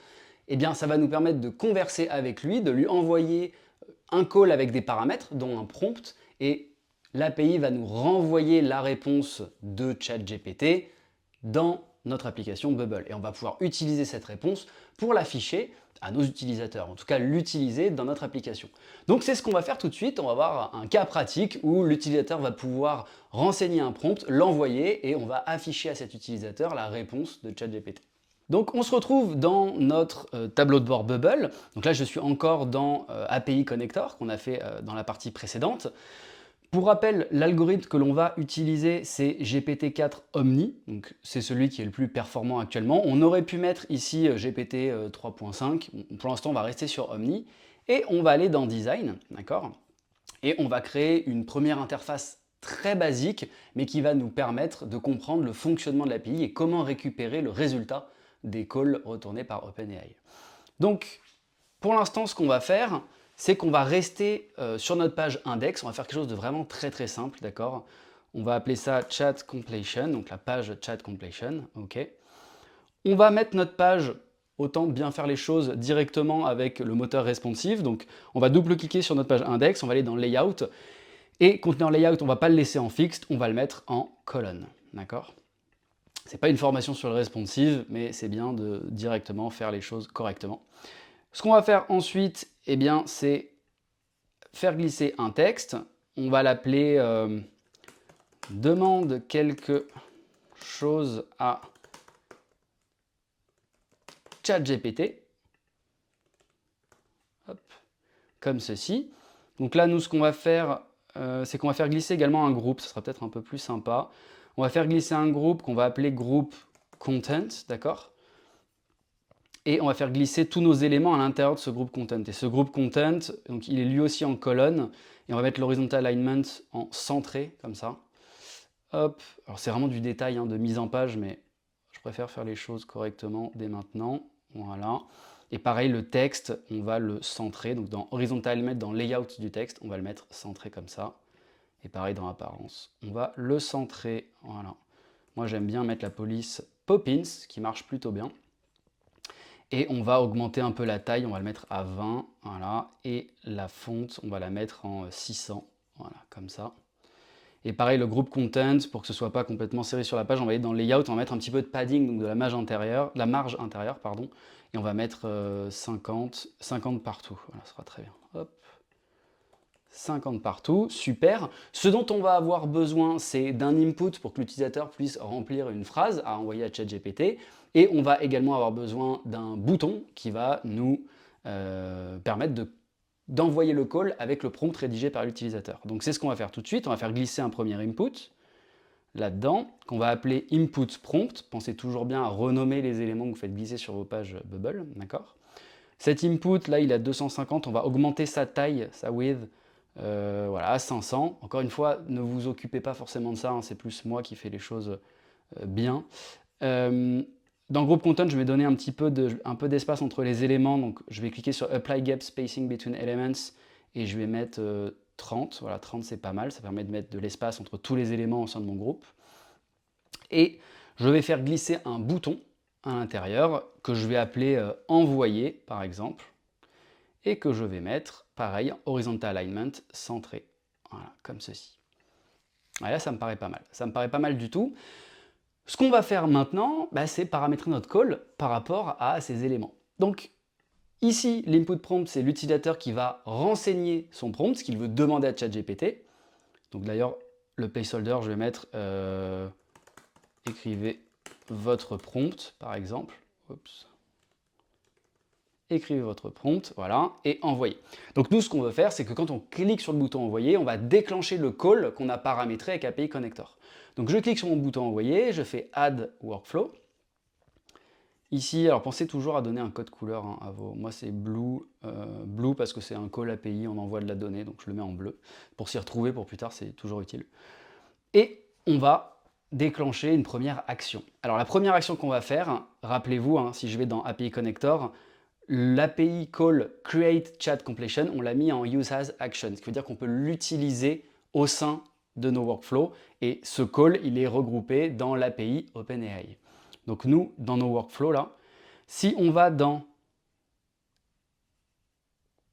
Eh bien, ça va nous permettre de converser avec lui, de lui envoyer un call avec des paramètres, dont un prompt, et l'API va nous renvoyer la réponse de ChatGPT dans notre application Bubble. Et on va pouvoir utiliser cette réponse pour l'afficher à nos utilisateurs, en tout cas l'utiliser dans notre application. Donc c'est ce qu'on va faire tout de suite, on va voir un cas pratique où l'utilisateur va pouvoir renseigner un prompt, l'envoyer et on va afficher à cet utilisateur la réponse de ChatGPT. Donc on se retrouve dans notre tableau de bord Bubble. Donc là je suis encore dans API Connector qu'on a fait dans la partie précédente. Pour rappel, l'algorithme que l'on va utiliser, c'est GPT-4 Omni, donc c'est celui qui est le plus performant actuellement. On aurait pu mettre ici GPT 3.5, pour l'instant on va rester sur Omni, et on va aller dans Design, d'accord? Et on va créer une première interface très basique, mais qui va nous permettre de comprendre le fonctionnement de l'API et comment récupérer le résultat des calls retournés par OpenAI. Donc, pour l'instant, ce qu'on va faire, c'est qu'on va rester sur notre page index. On va faire quelque chose de vraiment très très simple, d'accord? On va appeler ça chat completion, donc la page chat completion, ok? On va mettre notre page, autant bien faire les choses directement avec le moteur responsive. Donc, on va double-cliquer sur notre page index, on va aller dans layout, et conteneur layout, on ne va pas le laisser en fixe, on va le mettre en colonne, d'accord? C'est pas une formation sur le responsive, mais c'est bien de directement faire les choses correctement. Ce qu'on va faire ensuite, eh bien, c'est faire glisser un texte. On va l'appeler demande quelque chose à ChatGPT. Hop, comme ceci. Donc là, nous, ce qu'on va faire, c'est qu'on va faire glisser également un groupe. Ce sera peut-être un peu plus sympa. On va faire glisser un groupe qu'on va appeler groupe content, d'accord? Et on va faire glisser tous nos éléments à l'intérieur de ce groupe content. Et ce groupe content, donc il est lui aussi en colonne. Et on va mettre l'horizontal alignment en centré, comme ça. Hop, alors c'est vraiment du détail, hein, de mise en page, mais je préfère faire les choses correctement dès maintenant. Voilà. Et pareil, le texte, on va le centrer. Donc dans horizontal alignment, dans layout du texte, on va le mettre centré comme ça. Et pareil dans apparence, on va le centrer. Voilà. Moi j'aime bien mettre la police Poppins, qui marche plutôt bien. Et on va augmenter un peu la taille, on va le mettre à 20, voilà. Et la fonte, on va la mettre en 600, voilà, comme ça. Et pareil, le groupe content, pour que ce soit pas complètement serré sur la page, on va aller dans layout, on va mettre un petit peu de padding, donc de la marge intérieure, pardon. Et on va mettre 50 partout, voilà, ça sera très bien. Hop. 50 partout, super. Ce dont on va avoir besoin, c'est d'un input pour que l'utilisateur puisse remplir une phrase à envoyer à ChatGPT. Et on va également avoir besoin d'un bouton qui va nous permettre d'envoyer le call avec le prompt rédigé par l'utilisateur. Donc c'est ce qu'on va faire tout de suite. On va faire glisser un premier input là-dedans, qu'on va appeler input prompt. Pensez toujours bien à renommer les éléments que vous faites glisser sur vos pages Bubble, d'accord? Cet input, là, il a 250. On va augmenter sa taille, sa width, voilà, à 500. Encore une fois, ne vous occupez pas forcément de ça, hein, c'est plus moi qui fais les choses bien. Dans le groupe content, je vais donner un peu d'espace entre les éléments. Donc, je vais cliquer sur Apply Gap Spacing Between Elements et je vais mettre 30. Voilà, 30 c'est pas mal, ça permet de mettre de l'espace entre tous les éléments au sein de mon groupe. Et je vais faire glisser un bouton à l'intérieur que je vais appeler Envoyer, par exemple, et que je vais mettre, pareil, Horizontal Alignment centré. Voilà, comme ceci. Et là, ça me paraît pas mal. Ça me paraît pas mal du tout. Ce qu'on va faire maintenant, bah, c'est paramétrer notre call par rapport à ces éléments. Donc, ici, l'input prompt, c'est l'utilisateur qui va renseigner son prompt, ce qu'il veut demander à ChatGPT. Donc d'ailleurs, le placeholder, je vais mettre écrivez votre prompt, par exemple. Oups. Écrivez votre prompt, voilà, et envoyez. Donc nous, ce qu'on veut faire, c'est que quand on clique sur le bouton envoyer, on va déclencher le call qu'on a paramétré avec API Connector. Donc je clique sur mon bouton envoyer, je fais Add Workflow. Ici, alors pensez toujours à donner un code couleur, hein, à vos. Moi c'est blue, blue parce que c'est un call API, on envoie de la donnée, donc je le mets en bleu. Pour s'y retrouver pour plus tard, c'est toujours utile. Et on va déclencher une première action. Alors la première action qu'on va faire, rappelez-vous, hein, si je vais dans API Connector, l'API call create chat completion, on l'a mis en use as action, ce qui veut dire qu'on peut l'utiliser au sein de nos workflows. Et ce call, il est regroupé dans l'API OpenAI. Donc nous, dans nos workflows là, si on va dans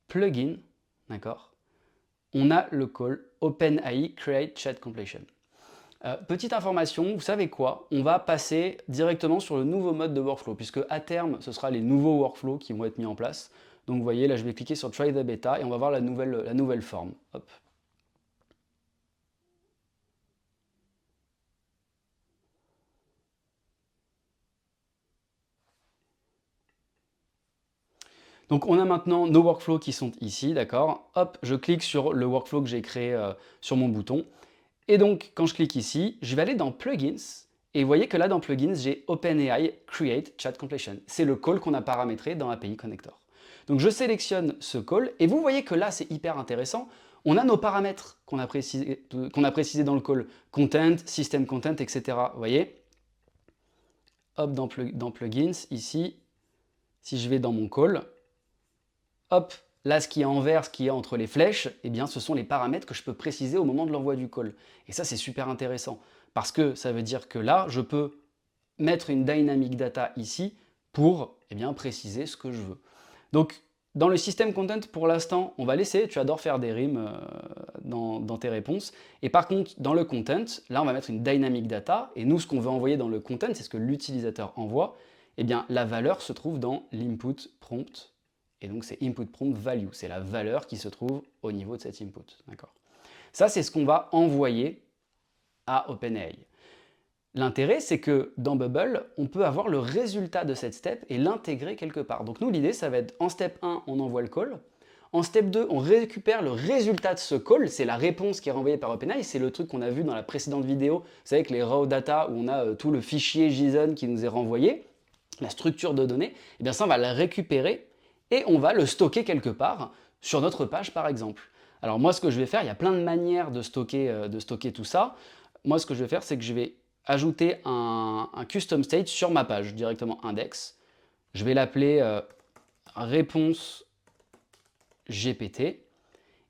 plugin, d'accord, on a le call OpenAI create chat completion. Petite information, vous savez quoi? On va passer directement sur le nouveau mode de workflow, puisque à terme, ce sera les nouveaux workflows qui vont être mis en place. Donc vous voyez, là je vais cliquer sur Try the Beta et on va voir la nouvelle forme. Hop. Donc on a maintenant nos workflows qui sont ici, d'accord? Hop, je clique sur le workflow que j'ai créé sur mon bouton. Et donc quand je clique ici, je vais aller dans Plugins. Et vous voyez que là dans Plugins, j'ai OpenAI Create Chat Completion. C'est le call qu'on a paramétré dans API Connector. Donc je sélectionne ce call et vous voyez que là c'est hyper intéressant. On a nos paramètres qu'on a précisés dans le call. Content, System Content, etc. Vous voyez? Hop, dans Plugins, ici, si je vais dans mon call, hop, là ce qui est en vert, ce qui est entre les flèches, eh bien ce sont les paramètres que je peux préciser au moment de l'envoi du call. Et ça c'est super intéressant, parce que ça veut dire que là, je peux mettre une dynamic data ici pour préciser ce que je veux. Donc dans le system content, pour l'instant, on va laisser, tu adores faire des rimes dans tes réponses. Et par contre, dans le content, là, on va mettre une dynamic data. Et nous, ce qu'on veut envoyer dans le content, c'est ce que l'utilisateur envoie. Eh bien, la valeur se trouve dans l'input prompt. Et donc, c'est input prompt value. C'est la valeur qui se trouve au niveau de cet input. D'accord. Ça, c'est ce qu'on va envoyer à OpenAI. L'intérêt, c'est que dans Bubble, on peut avoir le résultat de cette step et l'intégrer quelque part. Donc nous, l'idée, ça va être en step 1, on envoie le call. En step 2, on récupère le résultat de ce call, c'est la réponse qui est renvoyée par OpenAI, c'est le truc qu'on a vu dans la précédente vidéo, vous savez, avec les raw data, où on a tout le fichier JSON qui nous est renvoyé, la structure de données, et bien ça, on va la récupérer et on va le stocker quelque part, sur notre page par exemple. Alors moi, ce que je vais faire, il y a plein de manières de stocker tout ça. Moi, ce que je vais faire, c'est que je vais ajouter un custom state sur ma page, directement index. Je vais l'appeler réponse GPT.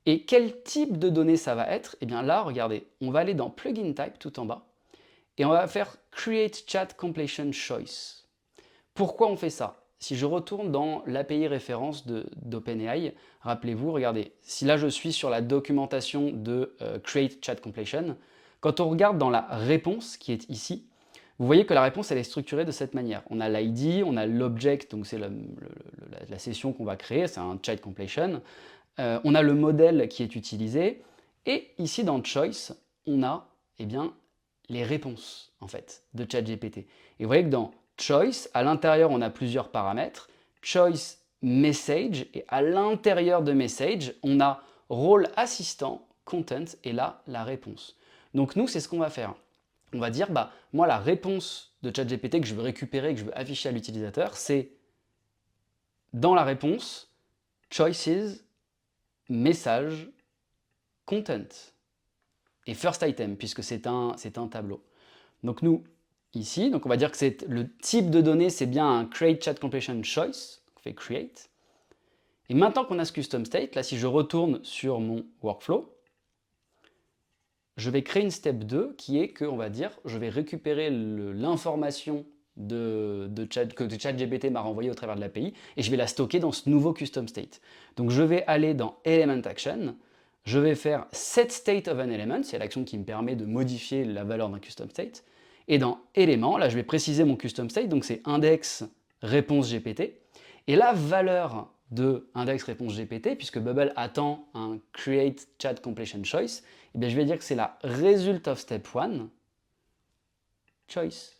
Et quel type de données ça va être? Eh bien là, regardez, on va aller dans Plugin Type tout en bas et on va faire Create Chat Completion Choice. Pourquoi on fait ça? Si je retourne dans l'API référence d'OpenAI, rappelez-vous, regardez, si là je suis sur la documentation de Create Chat Completion, quand on regarde dans la réponse qui est ici, vous voyez que la réponse elle est structurée de cette manière. On a l'ID, on a l'object, donc c'est la session qu'on va créer, c'est un chat completion. On a le modèle qui est utilisé, et ici dans choice, on a les réponses en fait de ChatGPT. Et vous voyez que dans choice, à l'intérieur on a plusieurs paramètres, choice message, et à l'intérieur de message, on a rôle assistant, content, et là la réponse. Donc nous, c'est ce qu'on va faire. On va dire, moi la réponse de ChatGPT que je veux récupérer, que je veux afficher à l'utilisateur, c'est dans la réponse, choices, message, content et first item, puisque c'est un tableau. Donc nous, ici, donc on va dire que le type de données, c'est bien un create chat completion choice, on fait create. Et maintenant qu'on a ce custom state, là si je retourne sur mon workflow, je vais créer une step 2 qui est que, on va dire, je vais récupérer l'information que ChatGPT m'a renvoyé au travers de l'API et je vais la stocker dans ce nouveau custom state. Donc je vais aller dans Element Action, je vais faire Set State of an Element, c'est l'action qui me permet de modifier la valeur d'un custom state. Et dans Éléments, là je vais préciser mon custom state, donc c'est index réponse GPT. Et la valeur de index réponse GPT, puisque Bubble attend un create chat completion choice, eh bien je vais dire que c'est la result of step 1 choice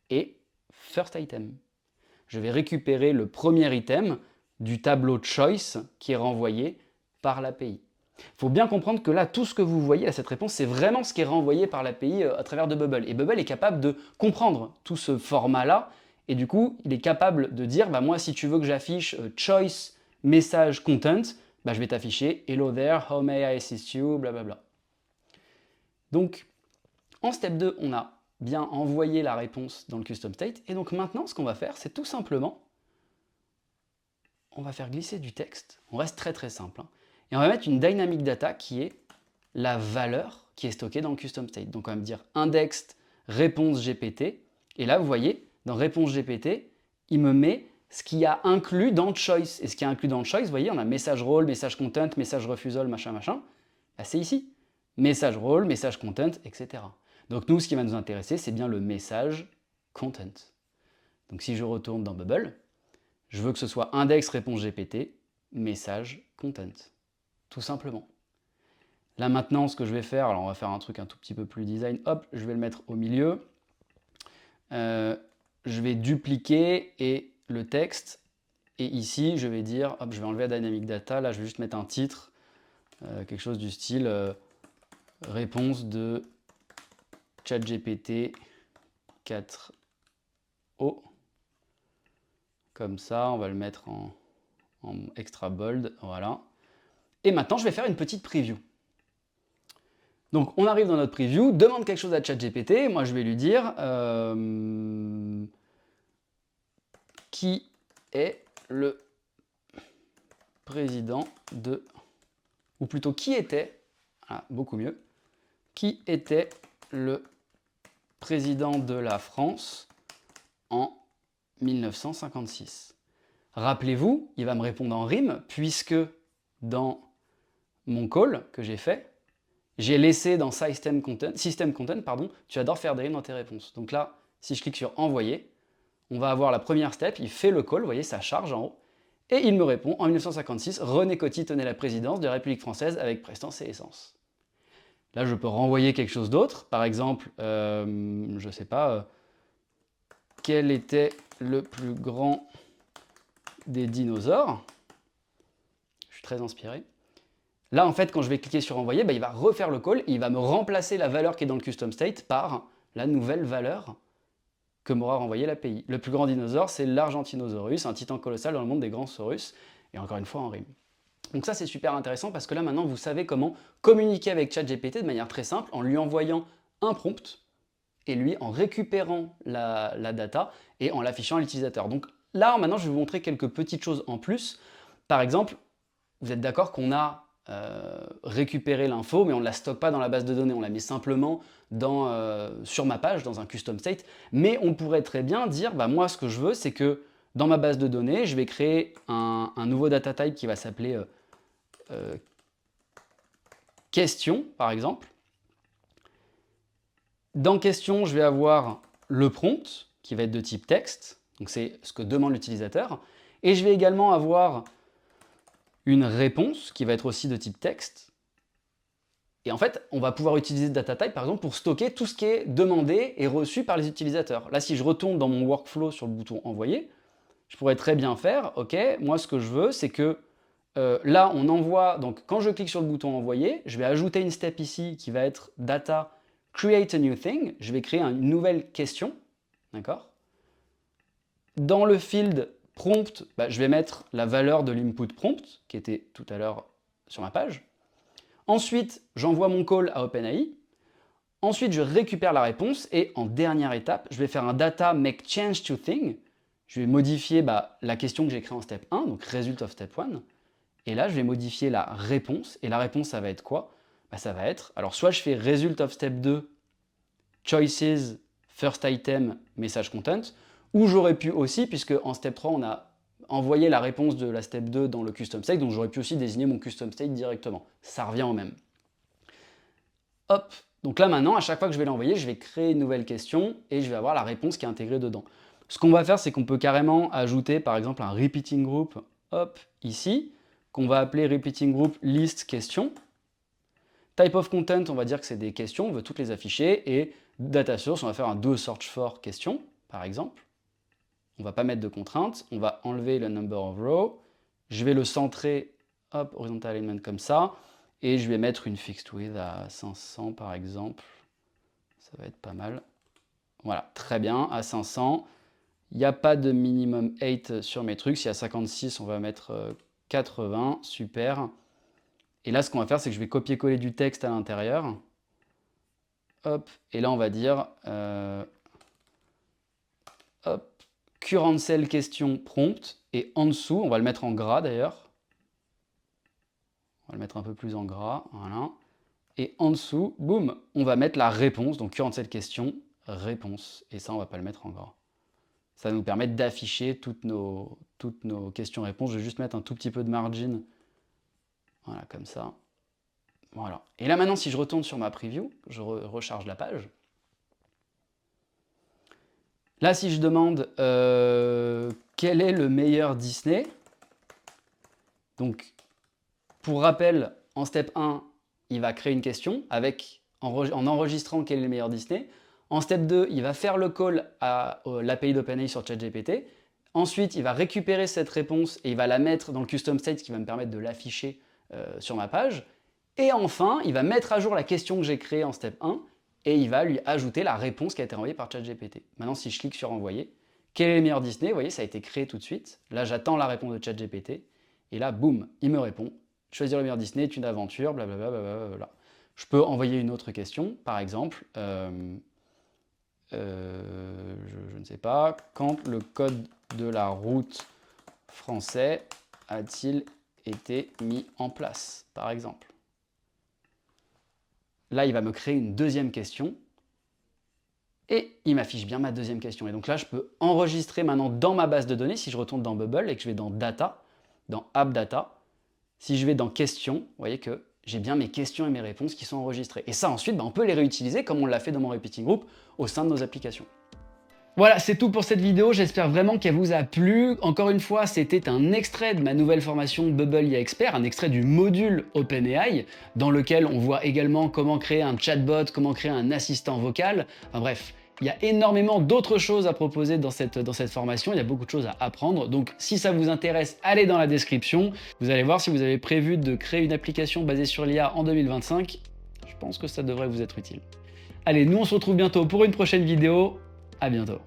et first item. Je vais récupérer le premier item du tableau choice qui est renvoyé par l'API. Il faut bien comprendre que là, tout ce que vous voyez à cette réponse, c'est vraiment ce qui est renvoyé par l'API à travers de Bubble. Et Bubble est capable de comprendre tout ce format-là, et du coup, il est capable de dire, moi, si tu veux que j'affiche choice message content, je vais t'afficher hello there, how may I assist you, blablabla. Donc, en step 2, on a bien envoyé la réponse dans le custom state, et donc maintenant, ce qu'on va faire, c'est tout simplement, on va faire glisser du texte, on reste très très simple, et on va mettre une dynamic data qui est la valeur qui est stockée dans le custom state. Donc on va me dire index réponse GPT, et là vous voyez, dans réponse GPT, il me met ce qu'il y a inclus dans choice. Et ce qui est inclus dans choice, vous voyez, on a message role, message content, message refusal, machin, machin. C'est ici. Message role, message content, etc. Donc nous, ce qui va nous intéresser, c'est bien le message content. Donc si je retourne dans Bubble, je veux que ce soit index réponse GPT, message content. Tout simplement. Là maintenant, ce que je vais faire, alors on va faire un truc un tout petit peu plus design, hop, je vais le mettre au milieu. Je vais dupliquer et le texte, Et ici, je vais dire, hop, je vais enlever la Dynamic Data. Là, je vais juste mettre un titre, quelque chose du style réponse de ChatGPT 4o. Comme ça, on va le mettre en extra bold. Voilà. Et maintenant, je vais faire une petite preview. Donc, on arrive dans notre preview, demande quelque chose à ChatGPT. Moi, je vais lui dire qui est le président de... Ou plutôt, qui était... Ah, beaucoup mieux. Qui était le président de la France en 1956? Rappelez-vous, il va me répondre en rime, puisque dans mon call que j'ai fait, j'ai laissé dans System Content, tu adores faire des rimes dans tes réponses. Donc là, si je clique sur Envoyer, on va avoir la première step, il fait le call, vous voyez, ça charge en haut, et il me répond, en 1956, René Coty tenait la présidence de la République française avec prestance et essence. Là, je peux renvoyer quelque chose d'autre, par exemple, je ne sais pas, quel était le plus grand des dinosaures? Je suis très inspiré. Là, en fait, quand je vais cliquer sur Envoyer, il va refaire le call et il va me remplacer la valeur qui est dans le custom state par la nouvelle valeur que m'aura renvoyé l'API. Le plus grand dinosaure, c'est l'Argentinosaurus, un titan colossal dans le monde des grands saurus, et encore une fois en rime. Donc ça, c'est super intéressant parce que là, maintenant, vous savez comment communiquer avec ChatGPT de manière très simple en lui envoyant un prompt et lui en récupérant la data et en l'affichant à l'utilisateur. Donc là, maintenant, je vais vous montrer quelques petites choses en plus. Par exemple, vous êtes d'accord qu'on a récupéré l'info, mais on ne la stocke pas dans la base de données, on la met simplement sur ma page, dans un custom state. Mais on pourrait très bien dire, moi, ce que je veux, c'est que dans ma base de données, je vais créer un nouveau data type qui va s'appeler question, par exemple. Dans question, je vais avoir le prompt, qui va être de type texte, donc c'est ce que demande l'utilisateur, et je vais également avoir une réponse qui va être aussi de type texte. Et en fait, on va pouvoir utiliser data type, par exemple, pour stocker tout ce qui est demandé et reçu par les utilisateurs. Là, si je retourne dans mon workflow sur le bouton envoyer, je pourrais très bien faire, ok, moi ce que je veux, c'est que là, on envoie, donc quand je clique sur le bouton envoyer, je vais ajouter une step ici qui va être data create a new thing. Je vais créer une nouvelle question, d'accord? Dans le field prompt, je vais mettre la valeur de l'input prompt, qui était tout à l'heure sur ma page. Ensuite, j'envoie mon call à OpenAI. Ensuite, je récupère la réponse et en dernière étape, je vais faire un data make change to thing. Je vais modifier la question que j'ai créée en step 1, donc result of step 1. Et là, je vais modifier la réponse. Et la réponse, ça va être quoi? Ça va être, alors soit je fais result of step 2, choices, first item, message content, ou j'aurais pu aussi, puisque en step 3, on a envoyé la réponse de la step 2 dans le custom state, donc j'aurais pu aussi désigner mon custom state directement. Ça revient au même. Hop, donc là maintenant, à chaque fois que je vais l'envoyer, je vais créer une nouvelle question et je vais avoir la réponse qui est intégrée dedans. Ce qu'on va faire, c'est qu'on peut carrément ajouter par exemple un repeating group, hop, ici, qu'on va appeler repeating group list question. Type of content, on va dire que c'est des questions, on veut toutes les afficher, et data source, on va faire un do search for question, par exemple. On ne va pas mettre de contrainte, on va enlever le number of row, je vais le centrer, hop, horizontal alignment comme ça, et je vais mettre une fixed width à 500 par exemple, ça va être pas mal. Voilà, très bien, à 500, il n'y a pas de minimum 8 sur mes trucs, si à 56 on va mettre 80, super. Et là, ce qu'on va faire, c'est que je vais copier-coller du texte à l'intérieur. Hop, et là, on va dire hop, current cell question prompt. Et en dessous, on va le mettre en gras d'ailleurs. On va le mettre un peu plus en gras, voilà. Et en dessous, boum, on va mettre la réponse. Donc current cell question, réponse. Et ça, on ne va pas le mettre en gras. Ça va nous permettre d'afficher toutes nos questions-réponses. Je vais juste mettre un tout petit peu de margin. Voilà, comme ça. Voilà. Et là maintenant, si je retourne sur ma preview, je recharge la page. Là, si je demande quel est le meilleur Disney, donc pour rappel, en step 1, il va créer une question en enregistrant quel est le meilleur Disney. En step 2, il va faire le call à l'API d'OpenAI sur ChatGPT. Ensuite, il va récupérer cette réponse et il va la mettre dans le custom state, ce qui va me permettre de l'afficher sur ma page. Et enfin, il va mettre à jour la question que j'ai créée en step 1 et il va lui ajouter la réponse qui a été envoyée par ChatGPT. Maintenant, si je clique sur envoyer, quel est le meilleur Disney? Vous voyez, ça a été créé tout de suite. Là, j'attends la réponse de ChatGPT et là, boum, il me répond. Choisir le meilleur Disney est une aventure, blablabla. Blablabla. Je peux envoyer une autre question, par exemple, je ne sais pas, quand le code de la route français a-t-il été mis en place, par exemple. Là, il va me créer une deuxième question et il m'affiche bien ma deuxième question. Et donc là, je peux enregistrer maintenant dans ma base de données, si je retourne dans Bubble et que je vais dans Data, dans App Data, si je vais dans Questions, vous voyez que j'ai bien mes questions et mes réponses qui sont enregistrées. Et ça, ensuite, on peut les réutiliser comme on l'a fait dans mon Repeating Group au sein de nos applications. Voilà, c'est tout pour cette vidéo, j'espère vraiment qu'elle vous a plu. Encore une fois, c'était un extrait de ma nouvelle formation Bubble IA Expert, un extrait du module OpenAI, dans lequel on voit également comment créer un chatbot, comment créer un assistant vocal. Enfin bref, il y a énormément d'autres choses à proposer dans cette formation, il y a beaucoup de choses à apprendre. Donc si ça vous intéresse, allez dans la description. Vous allez voir si vous avez prévu de créer une application basée sur l'IA en 2025. Je pense que ça devrait vous être utile. Allez, nous on se retrouve bientôt pour une prochaine vidéo. À bientôt.